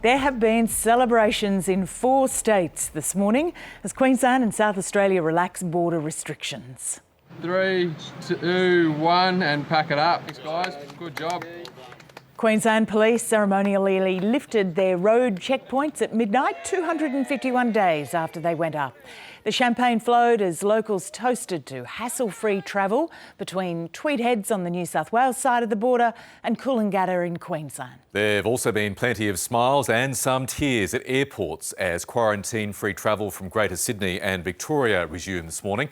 There have been celebrations in 4 states this morning as Queensland and South Australia relax border restrictions. 3, 2, 1 and pack it up. Thanks guys, good job. Queensland Police ceremonially lifted their road checkpoints at midnight, 251 days after they went up. The champagne flowed as locals toasted to hassle-free travel between Tweed Heads on the New South Wales side of the border and Coolangatta in Queensland. There have also been plenty of smiles and some tears at airports as quarantine-free travel from Greater Sydney and Victoria resumed this morning.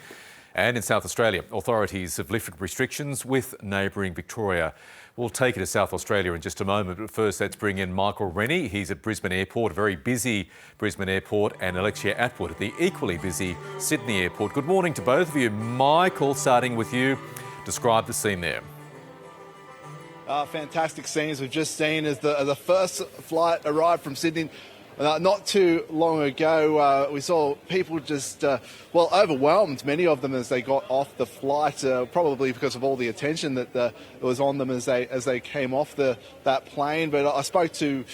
And in South Australia, authorities have lifted restrictions with neighbouring Victoria. We'll take you to South Australia in just a moment, but first let's bring in Michael Rennie. He's at Brisbane Airport, a very busy Brisbane Airport, and Alexia Atwood at the equally busy Sydney Airport. Good morning to both of you. Michael, starting with you, describe the scene there. Fantastic scenes we've just seen as the first flight arrived from Sydney. Not too long ago, we saw people just, overwhelmed, many of them as they got off the flight, probably because of all the attention that was on them as they came off that plane. But I spoke to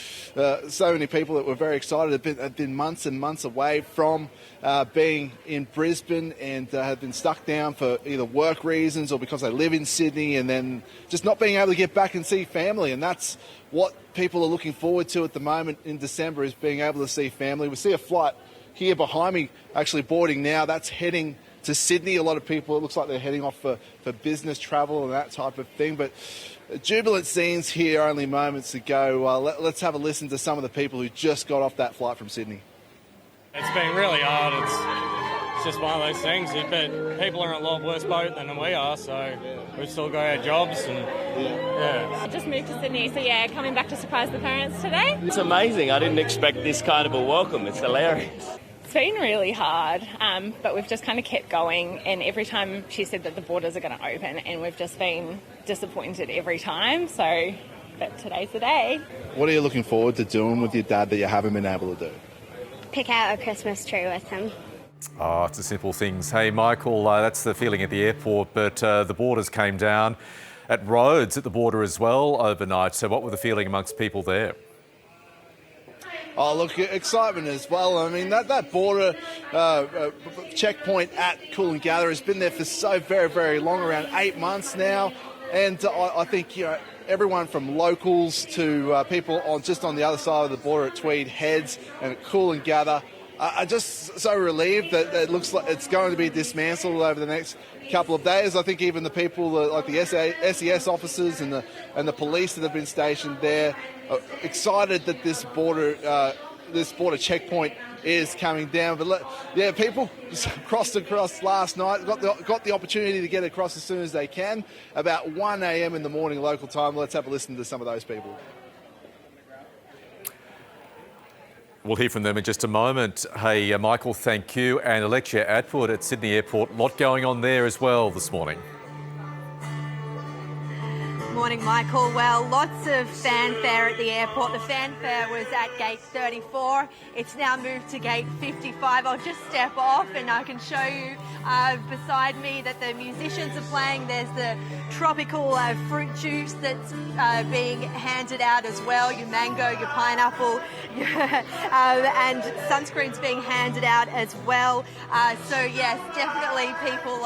so many people that were very excited. Had been months and months away from being in Brisbane and had been stuck down for either work reasons or because they live in Sydney, and then just not being able to get back and see family. And that's what people are looking forward to at the moment in December, is being able to see family. We see a flight here behind me actually boarding now. That's heading to Sydney. A lot of people, it looks like they're heading off for business travel and that type of thing. But jubilant scenes here only moments ago. Let's have a listen to some of the people who just got off that flight from Sydney. It's been really hard. It's just one of those things. But people are in a lot worse boat than we are, so we've still got our jobs. And yeah. I just moved to Sydney, so yeah, coming back to surprise the parents today. It's amazing. I didn't expect this kind of a welcome. It's hilarious. It's been really hard, but we've just kind of kept going. And every time she said that the borders are going to open, and we've just been disappointed every time. So, but today's the day. What are you looking forward to doing with your dad that you haven't been able to do? Pick out a Christmas tree with him. Oh, it's the simple things. Hey, Michael, that's the feeling at the airport, but the borders came down at roads at the border as well overnight. So what were the feeling amongst people there? Oh, look, excitement as well. I mean, that border checkpoint at Coolangatta has been there for so very, very long, around 8 months now. And I think, everyone from locals to people just on the other side of the border at Tweed Heads and at Coolangatta are just so relieved that it looks like it's going to be dismantled over the next couple of days. I think even the people like the SES officers and the police that have been stationed there are excited that this border checkpoint is coming down. But people crossed across last night, got the opportunity to get across as soon as they can, about 1 a.m. in the morning local time. Let's have a listen to some of those people. We'll hear from them in just a moment. Hey, Michael, thank you. And Alexia Atwood at Sydney Airport, a lot going on there as well this morning. Morning, Michael. Well, lots of fanfare at the airport. The fanfare was at gate 34. It's now moved to gate 55. I'll just step off and I can show you beside me that the musicians are playing. There's the tropical fruit juice that's being handed out as well. Your mango, your pineapple, and sunscreen's being handed out as well. So yes, definitely people,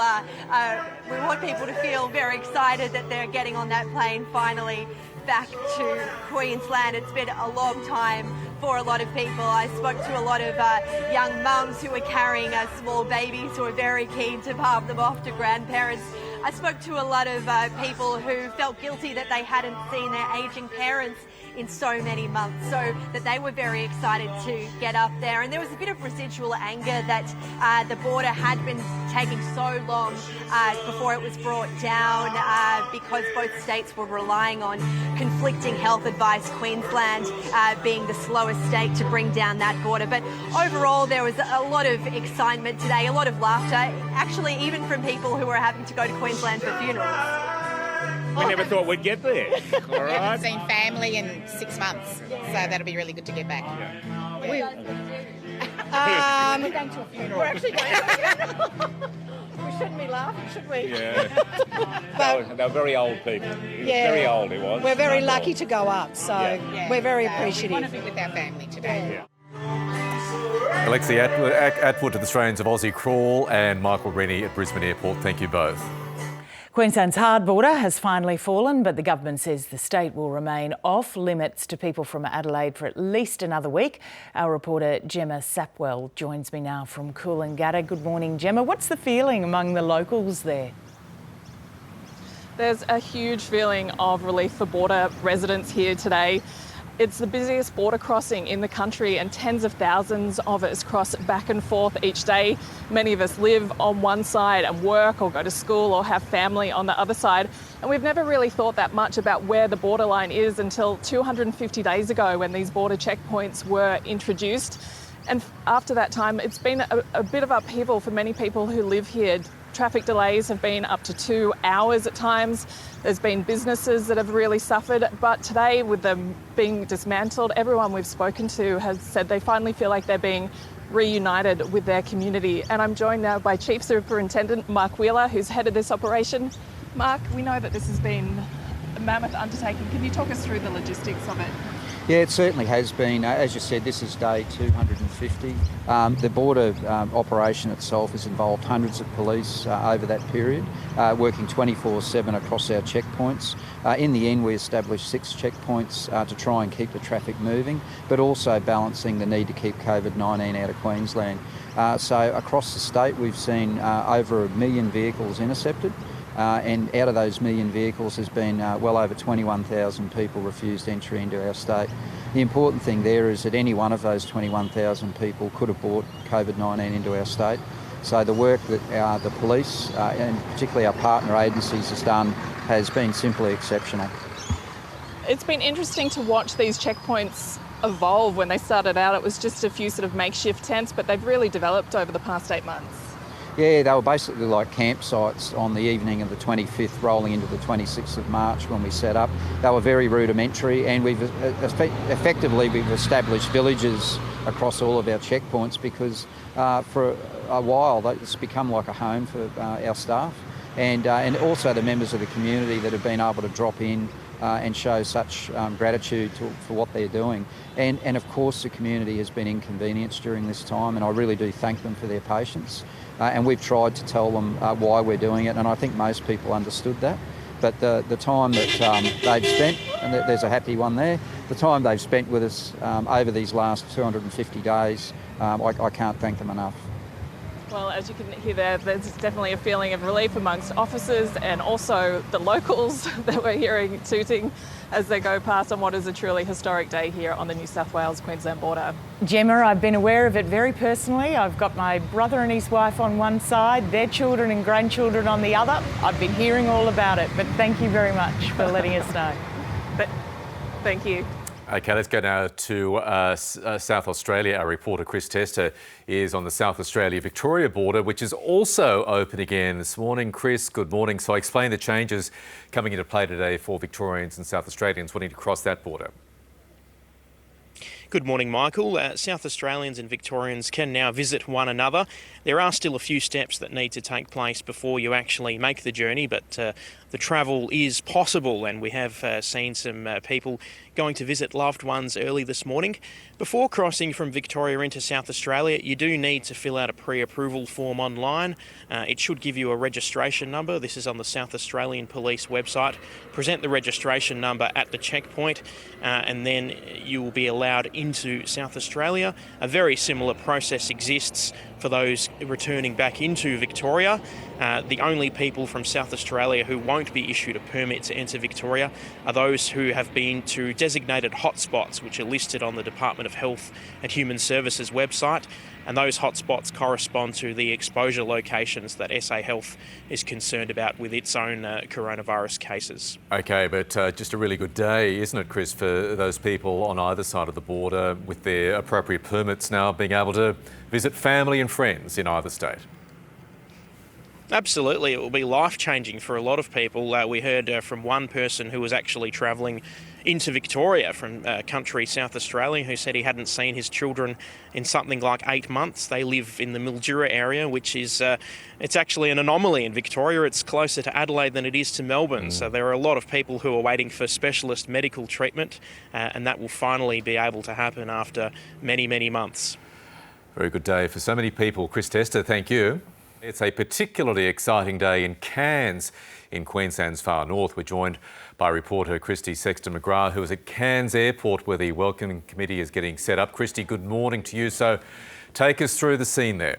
we want people to feel very excited that they're getting on that plane finally back to Queensland. It's been a long time for a lot of people. I spoke to a lot of young mums who were carrying small babies who were very keen to palm them off to grandparents. I spoke to a lot of people who felt guilty that they hadn't seen their ageing parents in so many months, so that they were very excited to get up there. And there was a bit of residual anger that the border had been taking so long before it was brought down because both states were relying on conflicting health advice, Queensland being the slowest state to bring down that border. But overall, there was a lot of excitement today, a lot of laughter, actually even from people who were having to go to Queensland for funerals. We never thought we'd get there. All right. We haven't seen family in 6 months, so that'll be really good to get back. We're going to a funeral. We're actually going to a funeral. shouldn't be laughing, should we? Yeah. They're very old people. Very old, it was. We're very lucky to go up, so we're very appreciative. We want to be with our family today. Alexi Atwood to the strains of Aussie Crawl and Michael Rennie at Brisbane Airport. Thank you both. Queensland's hard border has finally fallen, but the government says the state will remain off limits to people from Adelaide for at least another week. Our reporter Gemma Sapwell joins me now from Coolangatta. Good morning, Gemma. What's the feeling among the locals there? There's a huge feeling of relief for border residents here today. It's the busiest border crossing in the country and tens of thousands of us cross back and forth each day. Many of us live on one side and work or go to school or have family on the other side. And we've never really thought that much about where the borderline is until 250 days ago when these border checkpoints were introduced. And after that time, it's been a bit of upheaval for many people who live here. Traffic delays have been up to 2 hours at times. There's been businesses that have really suffered, but today with them being dismantled, everyone we've spoken to has said they finally feel like they're being reunited with their community. And I'm joined now by Chief Superintendent Mark Wheeler, who's headed this operation. Mark, we know that this has been a mammoth undertaking. Can you talk us through the logistics of it? Yeah, it certainly has been. As you said, this is day 250. The border operation itself has involved hundreds of police over that period, working 24/7 across our checkpoints. In the end, we established 6 checkpoints to try and keep the traffic moving, but also balancing the need to keep COVID-19 out of Queensland. So across the state, we've seen over 1 million vehicles intercepted. And out of those 1 million vehicles, there's been well over 21,000 people refused entry into our state. The important thing there is that any one of those 21,000 people could have brought COVID-19 into our state. So the work that the police and particularly our partner agencies has done has been simply exceptional. It's been interesting to watch these checkpoints evolve. When they started out, it was just a few sort of makeshift tents, but they've really developed over the past 8 months. Yeah, they were basically like campsites on the evening of the 25th, rolling into the 26th of March when we set up. They were very rudimentary, and we've established villages across all of our checkpoints because for a while it's become like a home for our staff and also the members of the community that have been able to drop in and show such gratitude for what they're doing. And of course the community has been inconvenienced during this time, and I really do thank them for their patience. And we've tried to tell them why we're doing it, and I think most people understood that. But the time that they've spent, and there's a happy one there, the time they've spent with us over these last 250 days, I can't thank them enough. Well, as you can hear there's definitely a feeling of relief amongst officers and also the locals that we're hearing tooting as they go past on what is a truly historic day here on the New South Wales-Queensland border. Gemma, I've been aware of it very personally. I've got my brother and his wife on one side, their children and grandchildren on the other. I've been hearing all about it, but thank you very much for letting us know. Thank you. OK, let's go now to South Australia. Our reporter Chris Tester is on the South Australia-Victoria border, which is also open again this morning. Chris, good morning. So explain the changes coming into play today for Victorians and South Australians wanting to cross that border. Good morning, Michael. South Australians and Victorians can now visit one another. There are still a few steps that need to take place before you actually make the journey, but the travel is possible, and we have seen some people going to visit loved ones early this morning. Before crossing from Victoria into South Australia, you do need to fill out a pre-approval form online. It should give you a registration number. This is on the South Australian Police website. Present the registration number at the checkpoint, and then you will be allowed into South Australia. A very similar process exists for those returning back into Victoria. The only people from South Australia who won't be issued a permit to enter Victoria are those who have been to designated hotspots, which are listed on the Department of Health and Human Services website. And those hotspots correspond to the exposure locations that SA Health is concerned about with its own coronavirus cases. OK, but just a really good day, isn't it, Chris, for those people on either side of the border with their appropriate permits now being able to visit family and friends in either state? Absolutely, it will be life-changing for a lot of people. We heard from one person who was actually travelling into Victoria from country South Australia who said he hadn't seen his children in something like 8 months. They live in the Mildura area, which is it's actually an anomaly in Victoria. It's closer to Adelaide than it is to Melbourne. So there are a lot of people who are waiting for specialist medical treatment, and that will finally be able to happen after many, many months. Very good day for so many people. Chris Tester, thank you. It's a particularly exciting day in Cairns in Queensland's far north. We're joined by reporter Christy Sexton-McGrath, who is at Cairns Airport where the welcoming committee is getting set up. Christy, good morning to you. So take us through the scene there.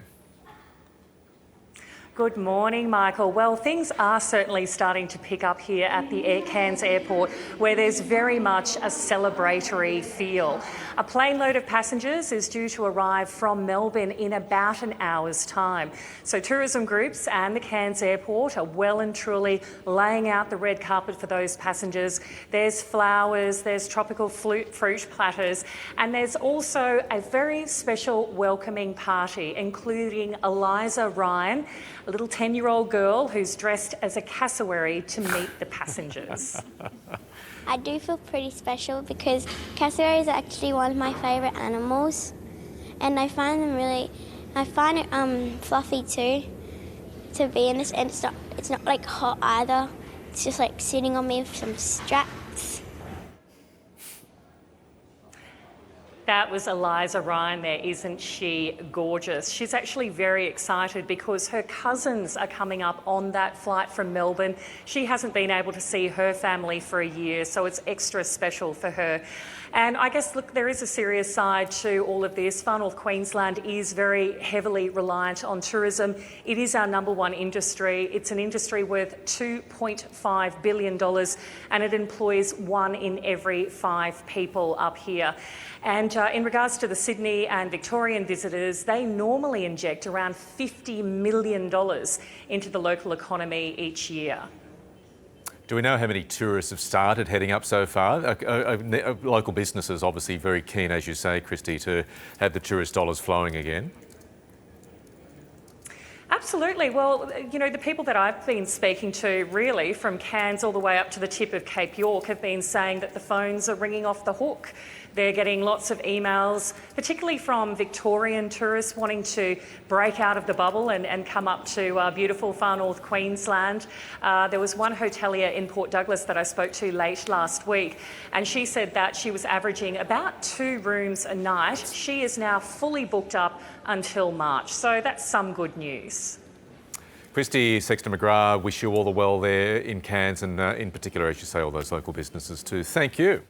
Good morning, Michael. Well, things are certainly starting to pick up here at the Cairns Airport, where there's very much a celebratory feel. A plane load of passengers is due to arrive from Melbourne in about an hour's time. So tourism groups and the Cairns Airport are well and truly laying out the red carpet for those passengers. There's flowers, there's tropical fruit platters, and there's also a very special welcoming party, including Eliza Ryan, a little 10-year-old girl who's dressed as a cassowary to meet the passengers. I do feel pretty special because cassowaries are actually one of my favourite animals, and I find it fluffy too to be in this, and it's not like hot either. It's just like sitting on me with some straps. That was Eliza Ryan there. Isn't she gorgeous? She's actually very excited because her cousins are coming up on that flight from Melbourne. She hasn't been able to see her family for a year, so it's extra special for her. And I guess, look, there is a serious side to all of this. Far North Queensland is very heavily reliant on tourism. It is our number one industry. It's an industry worth $2.5 billion, and it employs 1 in every 5 people up here. And in regards to the Sydney and Victorian visitors, they normally inject around $50 million into the local economy each year. Do we know how many tourists have started heading up so far? Local businesses obviously very keen, as you say, Christy, to have the tourist dollars flowing again. Absolutely. Well, you know, the people that I've been speaking to, really, from Cairns all the way up to the tip of Cape York, have been saying that the phones are ringing off the hook. They're getting lots of emails, particularly from Victorian tourists wanting to break out of the bubble and come up to beautiful far north Queensland. There was one hotelier in Port Douglas that I spoke to late last week, and she said that she was averaging about 2 rooms a night. She is now fully booked up until March, so that's some good news. Christy Sexton-McGrath, wish you all the well there in Cairns and in particular, as you say, all those local businesses too. Thank you.